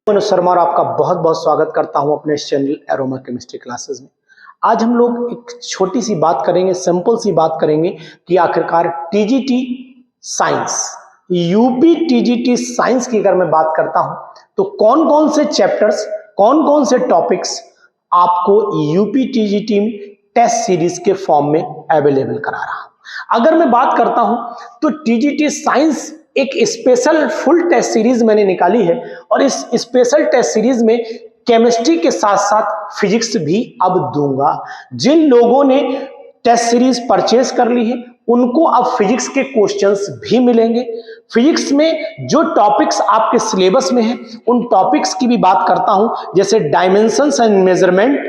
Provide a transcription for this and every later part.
मनोज शर्मा और आपका बहुत बहुत स्वागत करता हूं अपने चैनल एरोमा केमिस्ट्री क्लासेस में। आज हम लोग एक छोटी सी बात करेंगे, सिंपल सी बात करेंगे कि आखिरकार TGT science, UP TGT science की अगर मैं बात करता हूं तो कौन कौन से चैप्टर्स, कौन कौन से टॉपिक्स आपको यूपी टीजीटी टेस्ट सीरीज के फॉर्म में अवेलेबल करा रहा हूं। अगर मैं बात करता हूं तो टीजीटी साइंस एक स्पेशल फुल टेस्ट सीरीज मैंने निकाली है और इस स्पेशल टेस्ट सीरीज में केमिस्ट्री के साथ साथ फिजिक्स भी अब दूंगा। जिन लोगों ने टेस्ट सीरीज परचेज कर ली है उनको अब फिजिक्स के क्वेश्चंस भी मिलेंगे। फिजिक्स में जो टॉपिक्स आपके सिलेबस में हैं उन टॉपिक्स की भी बात करता हूं, जैसे dimensions and measurement,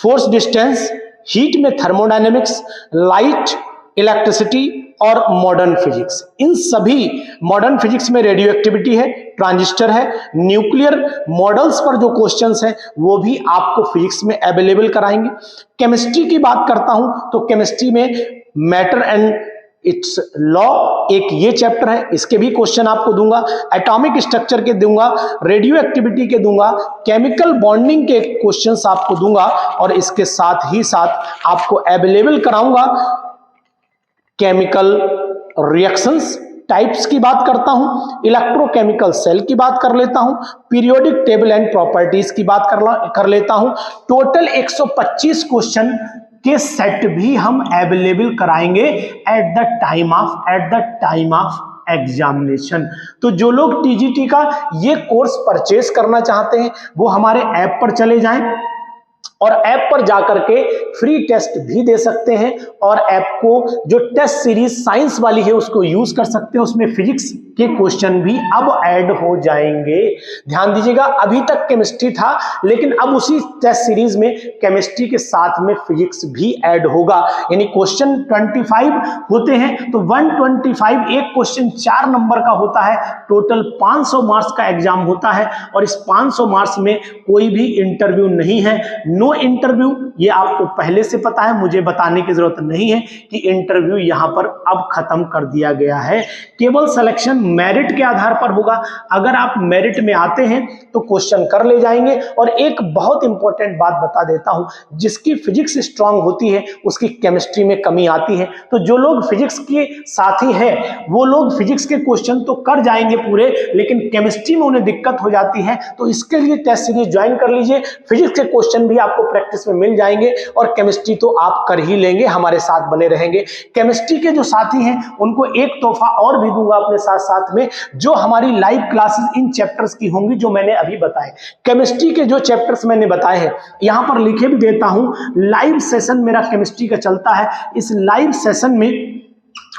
force distance, heat में थर्मोडायनेमिक्स, लाइट, इलेक्ट्रिसिटी और मॉडर्न फिजिक्स। इन सभी मॉडर्न फिजिक्स में रेडियो एक्टिविटी है, ट्रांजिस्टर है, न्यूक्लियर मॉडल्स पर जो क्वेश्चंस हैं वो भी आपको फिजिक्स में अवेलेबल कराएंगे। केमिस्ट्री की बात करता हूं तो केमिस्ट्री में मैटर एंड इट्स लॉ एक ये चैप्टर है, इसके भी क्वेश्चन आपको दूंगा। एटॉमिक स्ट्रक्चर के दूंगा, रेडियो एक्टिविटी के दूंगा, केमिकल बॉन्डिंग के क्वेश्चंस आपको दूंगा और इसके साथ ही साथ आपको अवेलेबल कराऊंगा केमिकल रिएक्शंस टाइप्स की बात करता हूं, इलेक्ट्रोकेमिकल सेल की बात कर लेता हूं, पीरियोडिक टेबल एंड प्रॉपर्टीज की बात कर लेता हूं। टोटल 125 क्वेश्चन के सेट भी हम अवेलेबल कराएंगे at the time of examination. तो जो लोग टीजीटी का ये कोर्स परचेज करना चाहते हैं वो हमारे ऐप पर चले जाएं और ऐप पर जाकर के फ्री टेस्ट भी दे सकते हैं और ऐप को जो टेस्ट सीरीज साइंस वाली है उसको यूज कर सकते हैं। उसमें फिजिक्स के क्वेश्चन भी अब ऐड हो जाएंगे। ध्यान दीजिएगा, अभी तक केमिस्ट्री था लेकिन अब उसी टेस्ट सीरीज में केमिस्ट्री के साथ में फिजिक्स भी ऐड होगा। यानी क्वेश्चन 25 होते हैं तो 125 एक क्वेश्चन 4 नंबर का होता है। टोटल 500 मार्क्स का एग्जाम होता है और इस 500 मार्क्स में कोई भी इंटरव्यू नहीं है, नो इंटरव्यू। ये आपको पहले से पता है, मुझे बताने की जरूरत नहीं है कि इंटरव्यू यहां पर अब खत्म कर दिया गया है। केवल सिलेक्शन मेरिट के आधार पर होगा। अगर आप मेरिट में आते हैं तो क्वेश्चन कर ले जाएंगे। और एक बहुत इंपॉर्टेंट बात बता देता हूं, जिसकी फिजिक्स स्ट्रांग होती है उसकी केमिस्ट्री में कमी आती है। तो जो लोग फिजिक्स के साथी हैं वो लोग फिजिक्स के क्वेश्चन तो कर जाएंगे पूरे, लेकिन केमिस्ट्री में उन्हें दिक्कत हो जाती है। तो इसके लिए टेस्ट सीरीज ज्वाइन कर लीजिए, फिजिक्स के क्वेश्चन भी आपको प्रैक्टिस में मिल जाएंगे और केमिस्ट्री तो आप कर ही लेंगे, हमारे साथ बने रहेंगे। केमिस्ट्री के जो साथी हैं उनको एक तोहफा और भी दूंगा अपने साथ साथ में, जो हमारी लाइव क्लासेस इन चैप्टर्स की होंगी जो मैंने अभी बताए। केमिस्ट्री के जो चैप्टर्स मैंने बताए हैं यहां पर लिखे भी देता हूं। लाइव सेशन मेरा केमिस्ट्री का चलता है। इस लाइव सेशन में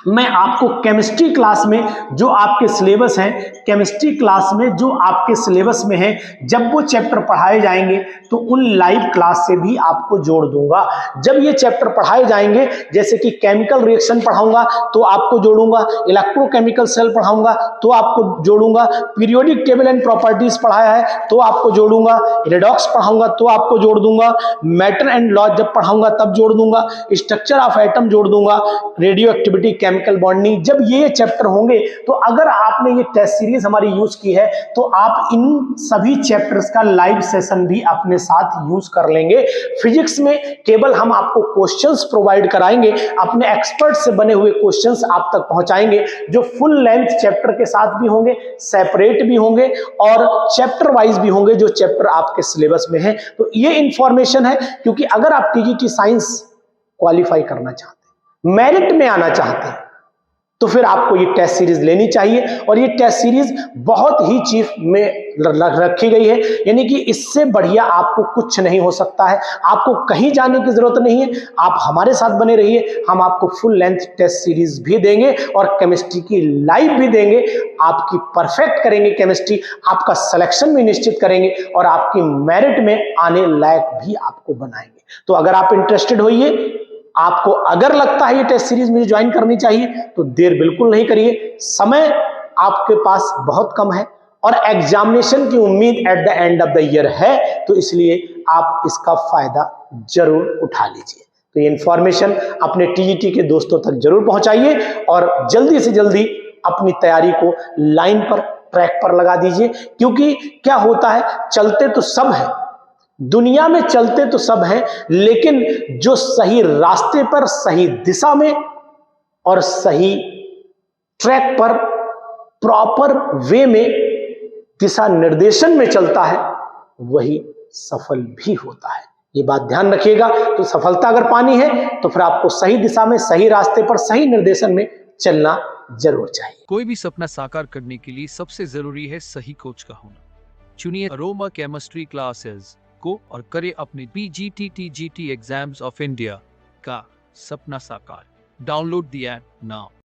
मैं आपको केमिस्ट्री क्लास में जो आपके सिलेबस है, केमिस्ट्री क्लास में जो आपके सिलेबस में है, जब वो चैप्टर पढ़ाए जाएंगे तो उन लाइव क्लास से भी आपको जोड़ दूंगा। जब ये चैप्टर पढ़ाए जाएंगे, जैसे कि केमिकल रिएक्शन पढ़ाऊंगा तो आपको जोड़ूंगा, इलेक्ट्रोकेमिकल सेल पढ़ाऊंगा तो आपको जोड़ूंगा, पीरियोडिक टेबल एंड प्रॉपर्टीज पढ़ाया है तो आपको जोड़ूंगा, रेडॉक्स पढ़ाऊंगा तो आपको जोड़ दूंगा, मैटर एंड लॉ जब पढ़ाऊंगा तब जोड़ दूंगा, स्ट्रक्चर ऑफ एटम जोड़ दूंगा, रेडियो एक्टिविटी, केमिकल बॉन्डिंग। जब ये चैप्टर होंगे तो अगर आपने ये टेस्ट सीरीज हमारी यूज की है तो आप इन सभी चैप्टर्स का लाइव सेशन भी अपने साथ यूज कर लेंगे। फिजिक्स में केवल हम आपको क्वेश्चंस प्रोवाइड कराएंगे, अपने एक्सपर्ट से बने हुए क्वेश्चंस आप तक पहुंचाएंगे, जो फुल लेंथ चैप्टर के साथ भी होंगे, सेपरेट भी होंगे और चैप्टर वाइज भी होंगे, जो चैप्टर आपके सिलेबस में है। तो ये इंफॉर्मेशन है, क्योंकि अगर आप टीजीटी साइंस क्वालिफाई करना चाहते हैं, मेरिट में आना चाहते हैं, तो फिर आपको ये टेस्ट सीरीज लेनी चाहिए। और ये टेस्ट सीरीज बहुत ही चीप में रखी गई है, यानी कि इससे बढ़िया आपको कुछ नहीं हो सकता है। आपको कहीं जाने की जरूरत नहीं है, आप हमारे साथ बने रहिए। हम आपको फुल लेंथ टेस्ट सीरीज भी देंगे और केमिस्ट्री की लाइव भी देंगे। आपकी परफेक्ट करेंगे केमिस्ट्री, आपका सिलेक्शन भी निश्चित करेंगे और आपकी मेरिट में आने लायक भी आपको बनाएंगे। तो अगर आप इंटरेस्टेड होइए, आपको अगर लगता है ये टेस्ट सीरीज मुझे ज्वाइन करनी चाहिए, तो देर बिल्कुल नहीं करिए। समय आपके पास बहुत कम है और एग्जामिनेशन की उम्मीद at the end of the year है, तो इसलिए आप इसका फायदा जरूर उठा लीजिए। तो ये इंफॉर्मेशन अपने टीजीटी के दोस्तों तक जरूर पहुंचाइए और जल्दी से जल्दी अपनी तैयारी को लाइन पर ट्रैक पर लगा दीजिए। क्योंकि क्या होता है, चलते तो सब हैं, दुनिया में चलते तो सब हैं, लेकिन जो सही रास्ते पर, सही दिशा में और सही ट्रैक पर, प्रॉपर वे में, दिशा निर्देशन में चलता है, वही सफल भी होता है। ये बात ध्यान रखिएगा। तो सफलता अगर पानी है तो फिर आपको सही दिशा में, सही रास्ते पर, सही निर्देशन में चलना जरूर चाहिए। कोई भी सपना साकार करने के लिए सबसे जरूरी है सही कोच का होना। चुनिए अरोमा केमिस्ट्री क्लासेस को और करें अपने PGT TGT exams of India का सपना साकार। Download the app now.